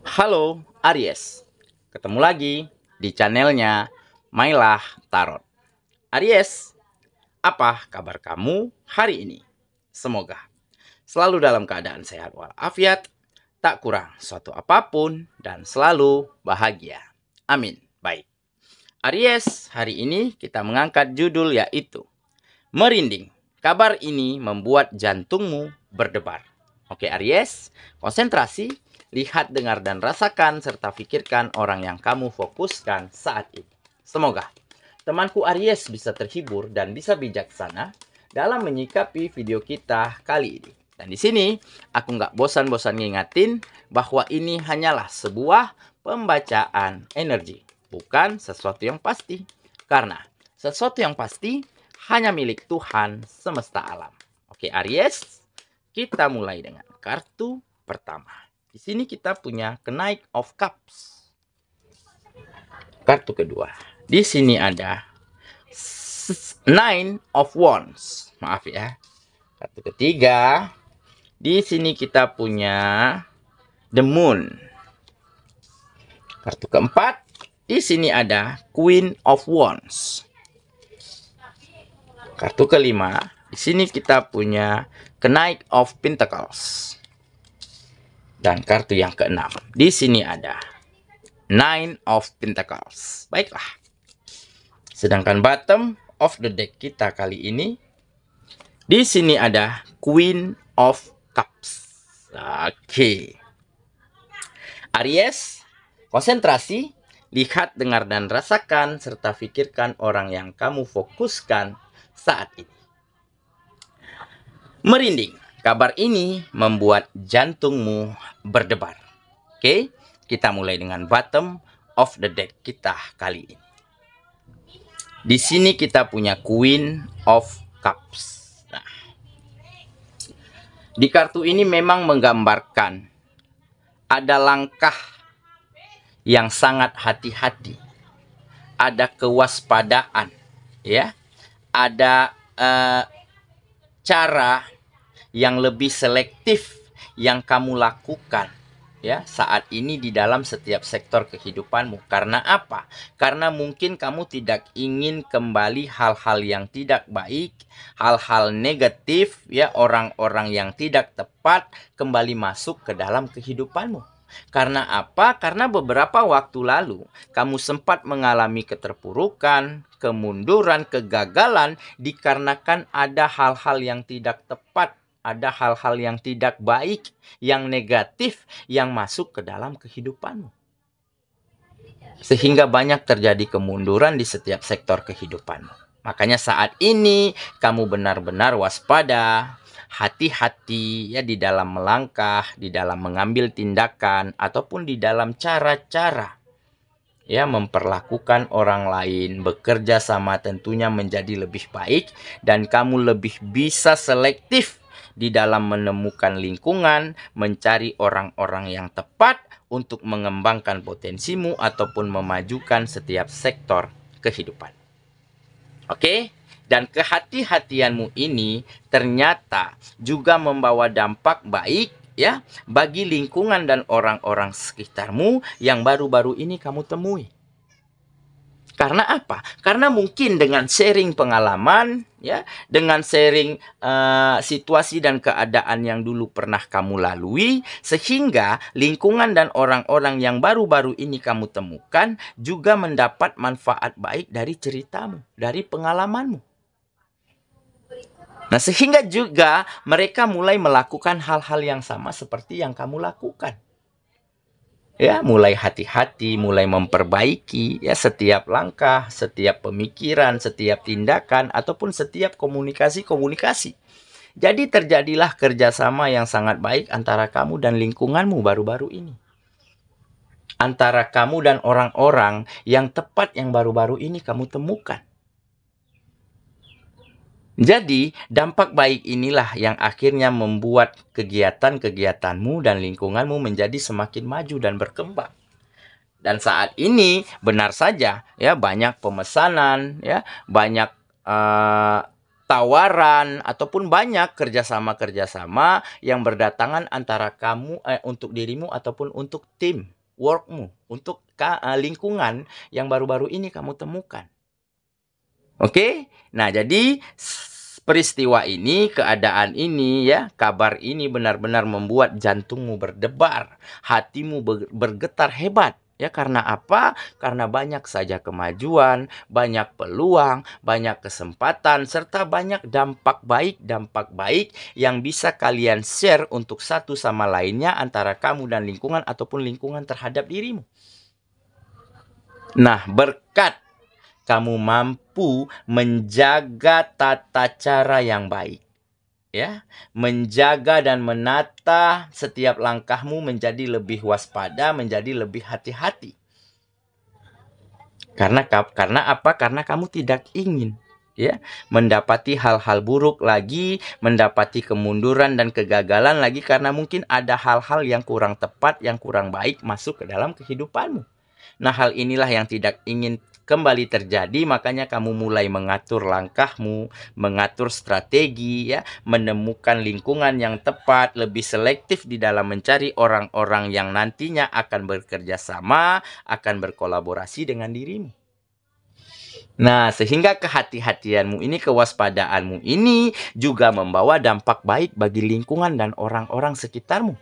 Halo Aries, ketemu lagi di channelnya Mailah Tarot. Aries, apa kabar kamu hari ini? Semoga selalu dalam keadaan sehat walafiat, tak kurang suatu apapun, dan selalu bahagia. Amin. Baik, Aries, hari ini kita mengangkat judul yaitu Merinding. Kabar ini membuat jantungmu berdebar. Oke Aries, konsentrasi, lihat, dengar, dan rasakan, serta pikirkan orang yang kamu fokuskan saat ini. Semoga temanku Aries bisa terhibur dan bisa bijaksana dalam menyikapi video kita kali ini. Dan di sini aku nggak bosan-bosan ngingatin bahwa ini hanyalah sebuah pembacaan energi, bukan sesuatu yang pasti. Karena sesuatu yang pasti hanya milik Tuhan semesta alam. Oke Aries, kita mulai dengan kartu pertama. Di sini kita punya Knight of Cups. Kartu kedua. Di sini ada Nine of Wands. Maaf ya. Kartu ketiga. Di sini kita punya The Moon. Kartu keempat. Di sini ada Queen of Wands. Kartu kelima. Di sini kita punya Knight of Pentacles. Dan kartu yang keenam, di sini ada Nine of Pentacles. Baiklah. Sedangkan bottom of the deck kita kali ini, di sini ada Queen of Cups. Oke. Aries, konsentrasi, lihat, dengar, dan rasakan, serta pikirkan orang yang kamu fokuskan saat ini. Merinding. Kabar ini membuat jantungmu berdebar. Oke, kita mulai dengan bottom of the deck kita kali ini. Di sini kita punya Queen of Cups. Nah, di kartu ini memang menggambarkan ada langkah yang sangat hati-hati, ada kewaspadaan, ya, ada cara yang lebih selektif yang kamu lakukan ya saat ini di dalam setiap sektor kehidupanmu. Karena apa? Karena mungkin kamu tidak ingin kembali hal-hal yang tidak baik, hal-hal negatif ya, orang-orang yang tidak tepat kembali masuk ke dalam kehidupanmu. Karena apa? Karena beberapa waktu lalu kamu sempat mengalami keterpurukan, kemunduran, kegagalan dikarenakan ada hal-hal yang tidak tepat, ada hal-hal yang tidak baik, yang negatif, yang masuk ke dalam kehidupanmu. Sehingga banyak terjadi kemunduran di setiap sektor kehidupanmu. Makanya saat ini kamu benar-benar waspada, hati-hati ya di dalam melangkah, di dalam mengambil tindakan, ataupun di dalam cara-cara ya memperlakukan orang lain, bekerja sama tentunya menjadi lebih baik, dan kamu lebih bisa selektif di dalam menemukan lingkungan, mencari orang-orang yang tepat untuk mengembangkan potensimu ataupun memajukan setiap sektor kehidupan. Oke? Dan kehati-hatianmu ini ternyata juga membawa dampak baik ya bagi lingkungan dan orang-orang sekitarmu yang baru-baru ini kamu temui. Karena apa? Karena mungkin dengan sharing pengalaman, ya, dengan sharing situasi dan keadaan yang dulu pernah kamu lalui, sehingga lingkungan dan orang-orang yang baru-baru ini kamu temukan juga mendapat manfaat baik dari ceritamu, dari pengalamanmu. Nah, sehingga juga mereka mulai melakukan hal-hal yang sama seperti yang kamu lakukan. Ya, mulai hati-hati, mulai memperbaiki ya setiap langkah, setiap pemikiran, setiap tindakan, ataupun setiap komunikasi. Jadi terjadilah kerjasama yang sangat baik antara kamu dan lingkunganmu baru-baru ini. Antara kamu dan orang-orang yang tepat yang baru-baru ini kamu temukan. Jadi, dampak baik inilah yang akhirnya membuat kegiatan-kegiatanmu dan lingkunganmu menjadi semakin maju dan berkembang. Dan saat ini benar saja ya banyak pemesanan, ya banyak tawaran, ataupun banyak kerjasama-kerjasama yang berdatangan antara kamu untuk dirimu ataupun untuk tim workmu, untuk lingkungan yang baru-baru ini kamu temukan. Oke? Nah, jadi peristiwa ini, keadaan ini ya, kabar ini benar-benar membuat jantungmu berdebar, hatimu bergetar hebat. Ya, karena apa? Karena banyak saja kemajuan, banyak peluang, banyak kesempatan, serta banyak dampak baik yang bisa kalian share untuk satu sama lainnya antara kamu dan lingkungan ataupun lingkungan terhadap dirimu. Nah, berkat kamu mampu menjaga tata cara yang baik. Ya, menjaga dan menata setiap langkahmu menjadi lebih waspada, menjadi lebih hati-hati. Karena apa? Karena kamu tidak ingin ya mendapati hal-hal buruk lagi, mendapati kemunduran dan kegagalan lagi karena mungkin ada hal-hal yang kurang tepat, yang kurang baik masuk ke dalam kehidupanmu. Nah, hal inilah yang tidak ingin kembali terjadi, makanya kamu mulai mengatur langkahmu, mengatur strategi ya, menemukan lingkungan yang tepat, lebih selektif di dalam mencari orang-orang yang nantinya akan bekerja sama, akan berkolaborasi dengan dirimu. Nah, sehingga kehati-hatianmu ini, kewaspadaanmu ini juga membawa dampak baik bagi lingkungan dan orang-orang sekitarmu.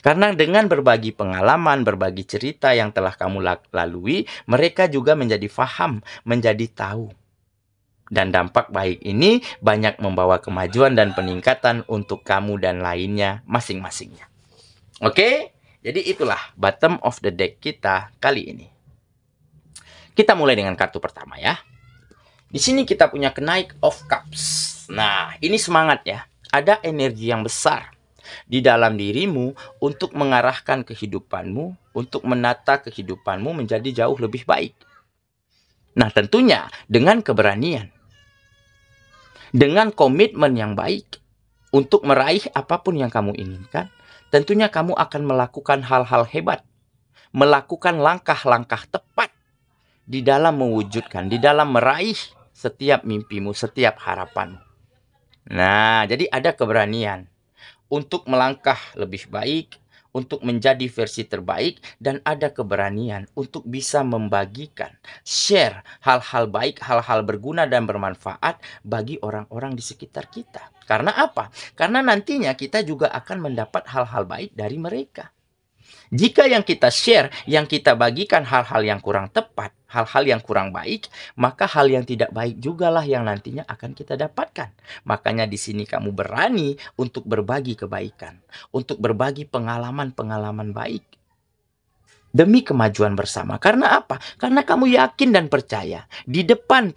Karena dengan berbagi pengalaman, berbagi cerita yang telah kamu lalui, mereka juga menjadi faham, menjadi tahu. Dan dampak baik ini banyak membawa kemajuan dan peningkatan untuk kamu dan lainnya masing-masingnya. Oke, jadi itulah bottom of the deck kita kali ini. Kita mulai dengan kartu pertama ya. Di sini kita punya Knight of Cups. Nah, ini semangat ya. Ada energi yang besar di dalam dirimu untuk mengarahkan kehidupanmu, untuk menata kehidupanmu menjadi jauh lebih baik. Nah, tentunya dengan keberanian, dengan komitmen yang baik untuk meraih apapun yang kamu inginkan, tentunya kamu akan melakukan hal-hal hebat, melakukan langkah-langkah tepat di dalam mewujudkan, di dalam meraih setiap mimpimu, setiap harapanmu. Nah, jadi ada keberanian untuk melangkah lebih baik, untuk menjadi versi terbaik, dan ada keberanian untuk bisa membagikan, share hal-hal baik, hal-hal berguna dan bermanfaat bagi orang-orang di sekitar kita. Karena apa? Karena nantinya kita juga akan mendapat hal-hal baik dari mereka. Jika yang kita share, yang kita bagikan hal-hal yang kurang tepat, hal-hal yang kurang baik, maka hal yang tidak baik jugalah yang nantinya akan kita dapatkan. Makanya di sini kamu berani untuk berbagi kebaikan, untuk berbagi pengalaman-pengalaman baik demi kemajuan bersama. Karena apa? Karena kamu yakin dan percaya di depan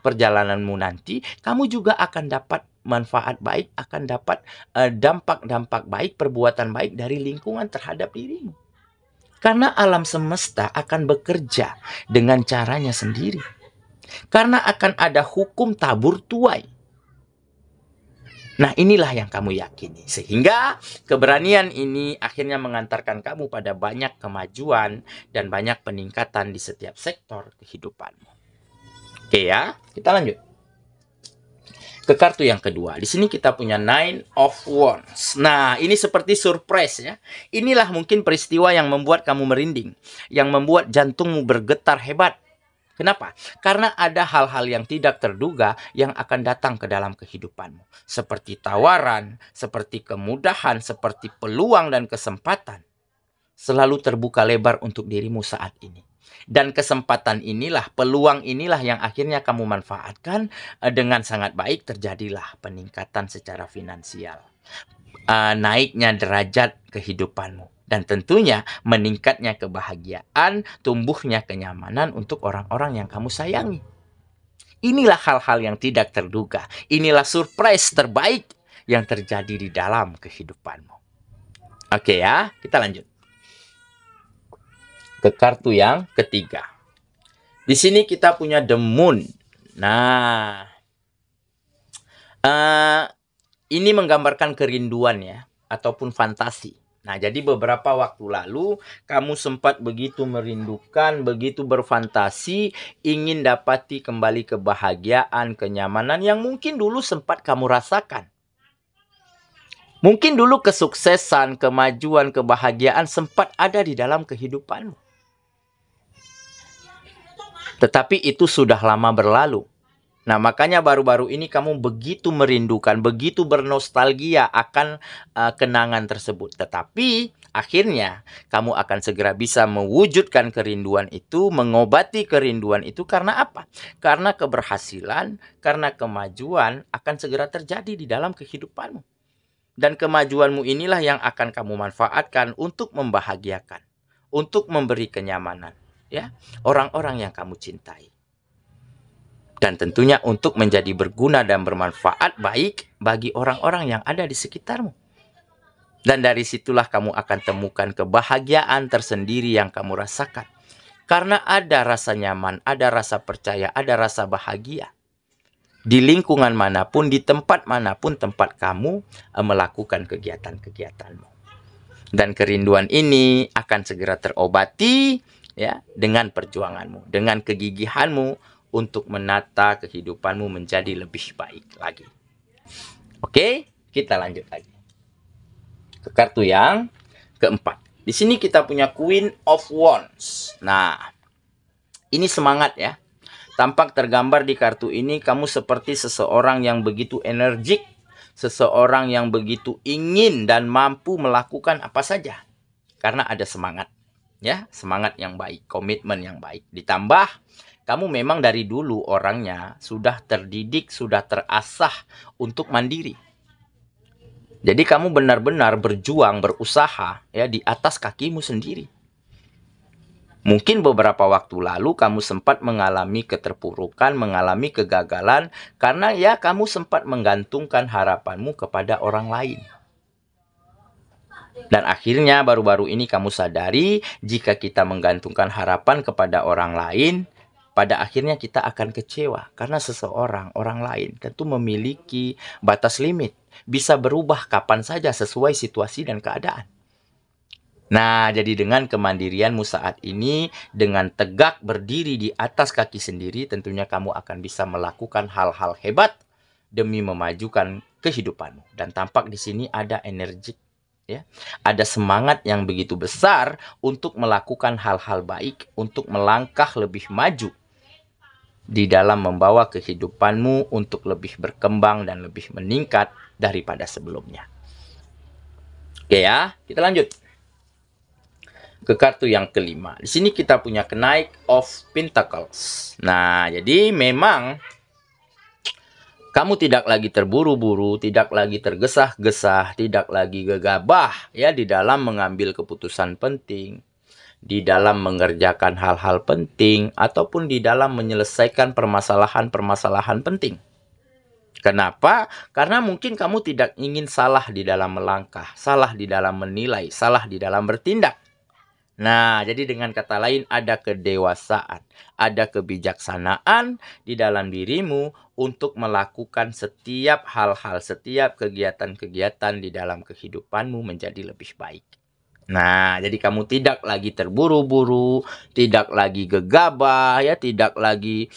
perjalananmu nanti, kamu juga akan dapat manfaat baik, akan dapat dampak-dampak baik, perbuatan baik dari lingkungan terhadap dirimu. Karena alam semesta akan bekerja dengan caranya sendiri. Karena akan ada hukum tabur tuai. Nah, inilah yang kamu yakini. Sehingga keberanian ini akhirnya mengantarkan kamu pada banyak kemajuan dan banyak peningkatan di setiap sektor kehidupanmu. Oke ya, kita lanjut ke kartu yang kedua. Di sini kita punya Nine of Wands. Nah, ini seperti surprise ya. Inilah mungkin peristiwa yang membuat kamu merinding, yang membuat jantungmu bergetar hebat. Kenapa? Karena ada hal-hal yang tidak terduga yang akan datang ke dalam kehidupanmu. Seperti tawaran, seperti kemudahan, seperti peluang dan kesempatan. Selalu terbuka lebar untuk dirimu saat ini. Dan kesempatan inilah, peluang inilah yang akhirnya kamu manfaatkan dengan sangat baik. Terjadilah peningkatan secara finansial, naiknya derajat kehidupanmu, dan tentunya meningkatnya kebahagiaan, tumbuhnya kenyamanan untuk orang-orang yang kamu sayangi. Inilah hal-hal yang tidak terduga. Inilah surprise terbaik yang terjadi di dalam kehidupanmu. Oke ya, kita lanjut ke kartu yang ketiga. Di sini kita punya The Moon. Nah, ini menggambarkan kerinduan ya, ataupun fantasi. Nah, jadi beberapa waktu lalu kamu sempat begitu merindukan, begitu berfantasi, ingin dapati kembali kebahagiaan, kenyamanan yang mungkin dulu sempat kamu rasakan. Mungkin dulu kesuksesan, kemajuan, kebahagiaan sempat ada di dalam kehidupanmu. Tetapi itu sudah lama berlalu. Nah, makanya baru-baru ini kamu begitu merindukan, begitu bernostalgia akan kenangan tersebut. Tetapi akhirnya kamu akan segera bisa mewujudkan kerinduan itu, mengobati kerinduan itu karena apa? Karena keberhasilan, karena kemajuan akan segera terjadi di dalam kehidupanmu. Dan kemajuanmu inilah yang akan kamu manfaatkan untuk membahagiakan, untuk memberi kenyamanan, ya, orang-orang yang kamu cintai. Dan tentunya untuk menjadi berguna dan bermanfaat baik bagi orang-orang yang ada di sekitarmu. Dan dari situlah kamu akan temukan kebahagiaan tersendiri yang kamu rasakan. Karena ada rasa nyaman, ada rasa percaya, ada rasa bahagia. Di lingkungan manapun, di tempat manapun tempat kamu melakukan kegiatan-kegiatanmu. Dan kerinduan ini akan segera terobati, ya, dengan perjuanganmu, dengan kegigihanmu untuk menata kehidupanmu menjadi lebih baik lagi. Oke, kita lanjut lagi ke kartu yang keempat. Di sini kita punya Queen of Wands. Nah, ini semangat ya. Tampak tergambar di kartu ini kamu seperti seseorang yang begitu energik, seseorang yang begitu ingin dan mampu melakukan apa saja. Karena ada semangat, ya, semangat yang baik, komitmen yang baik. Ditambah kamu memang dari dulu orangnya sudah terdidik, sudah terasah untuk mandiri. Jadi kamu benar-benar berjuang, berusaha ya di atas kakimu sendiri. Mungkin beberapa waktu lalu kamu sempat mengalami keterpurukan, mengalami kegagalan karena ya kamu sempat menggantungkan harapanmu kepada orang lain. Dan akhirnya baru-baru ini kamu sadari jika kita menggantungkan harapan kepada orang lain, pada akhirnya kita akan kecewa karena seseorang, orang lain tentu memiliki batas limit. Bisa berubah kapan saja sesuai situasi dan keadaan. Nah, jadi dengan kemandirianmu saat ini, dengan tegak berdiri di atas kaki sendiri, tentunya kamu akan bisa melakukan hal-hal hebat demi memajukan kehidupanmu. Dan tampak di sini ada energi, ya. Ada semangat yang begitu besar untuk melakukan hal-hal baik, untuk melangkah lebih maju di dalam membawa kehidupanmu untuk lebih berkembang dan lebih meningkat daripada sebelumnya. Oke ya, kita lanjut ke kartu yang kelima. Di sini kita punya Knight of Pentacles. Nah, jadi memang kamu tidak lagi terburu-buru, tidak lagi tergesa-gesa, tidak lagi gegabah ya di dalam mengambil keputusan penting, di dalam mengerjakan hal-hal penting, ataupun di dalam menyelesaikan permasalahan-permasalahan penting. Kenapa? Karena mungkin kamu tidak ingin salah di dalam melangkah, salah di dalam menilai, salah di dalam bertindak. Nah, jadi dengan kata lain ada kedewasaan, ada kebijaksanaan di dalam dirimu untuk melakukan setiap hal-hal, setiap kegiatan-kegiatan di dalam kehidupanmu menjadi lebih baik. Nah, jadi kamu tidak lagi terburu-buru, tidak lagi gegabah, ya, tidak lagi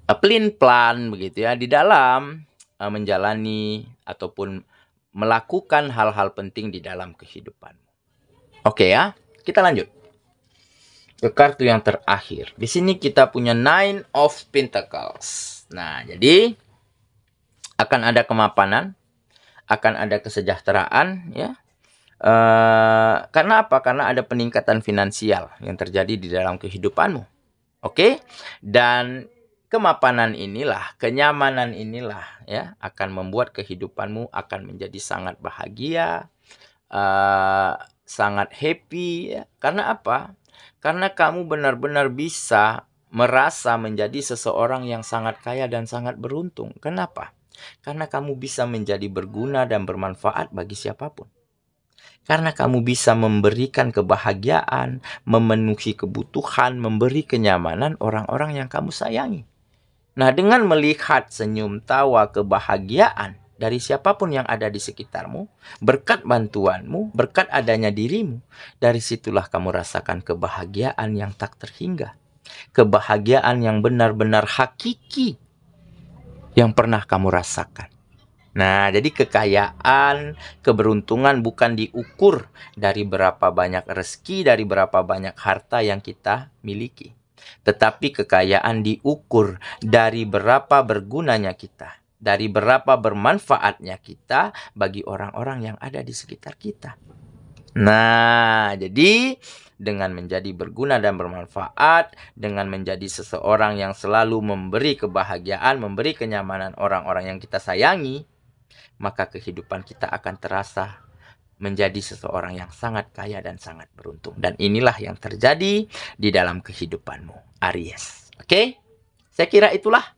pelin-pelan begitu ya di dalam menjalani ataupun melakukan hal-hal penting di dalam kehidupanmu. Oke ya, kita lanjut ke kartu yang terakhir. Di sini kita punya Nine of Pentacles. Nah, jadi akan ada kemapanan, akan ada kesejahteraan ya. Karena apa? Karena ada peningkatan finansial yang terjadi di dalam kehidupanmu. Oke? Dan kemapanan inilah, kenyamanan inilah ya akan membuat kehidupanmu akan menjadi sangat bahagia, sangat happy ya. Karena apa? Karena kamu benar-benar bisa merasa menjadi seseorang yang sangat kaya dan sangat beruntung. Kenapa? Karena kamu bisa menjadi berguna dan bermanfaat bagi siapapun. Karena kamu bisa memberikan kebahagiaan, memenuhi kebutuhan, memberi kenyamanan orang-orang yang kamu sayangi. Nah, dengan melihat senyum tawa kebahagiaan dari siapapun yang ada di sekitarmu, berkat bantuanmu, berkat adanya dirimu, dari situlah kamu rasakan kebahagiaan yang tak terhingga. Kebahagiaan yang benar-benar hakiki yang pernah kamu rasakan. Nah, jadi kekayaan, keberuntungan bukan diukur dari berapa banyak rezeki, dari berapa banyak harta yang kita miliki. Tetapi kekayaan diukur dari berapa bergunanya kita, dari berapa bermanfaatnya kita bagi orang-orang yang ada di sekitar kita. Nah, jadi dengan menjadi berguna dan bermanfaat, dengan menjadi seseorang yang selalu memberi kebahagiaan, memberi kenyamanan orang-orang yang kita sayangi, maka kehidupan kita akan terasa menjadi seseorang yang sangat kaya dan sangat beruntung. Dan inilah yang terjadi di dalam kehidupanmu, Aries. Oke? Saya kira itulah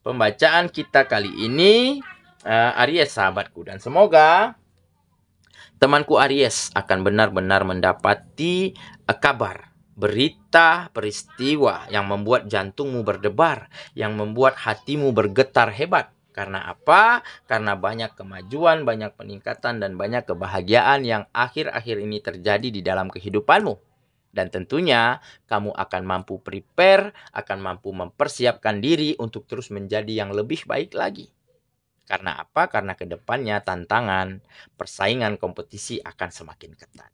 pembacaan kita kali ini, Aries sahabatku. Dan semoga temanku Aries akan benar-benar mendapati kabar, berita, peristiwa yang membuat jantungmu berdebar, yang membuat hatimu bergetar hebat. Karena apa? Karena banyak kemajuan, banyak peningkatan, dan banyak kebahagiaan yang akhir-akhir ini terjadi di dalam kehidupanmu. Dan tentunya kamu akan mampu prepare, akan mampu mempersiapkan diri untuk terus menjadi yang lebih baik lagi. Karena apa? Karena kedepannya tantangan, persaingan, kompetisi akan semakin ketat.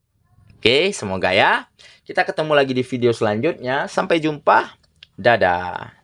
Oke, semoga ya. Kita ketemu lagi di video selanjutnya. Sampai jumpa. Dadah.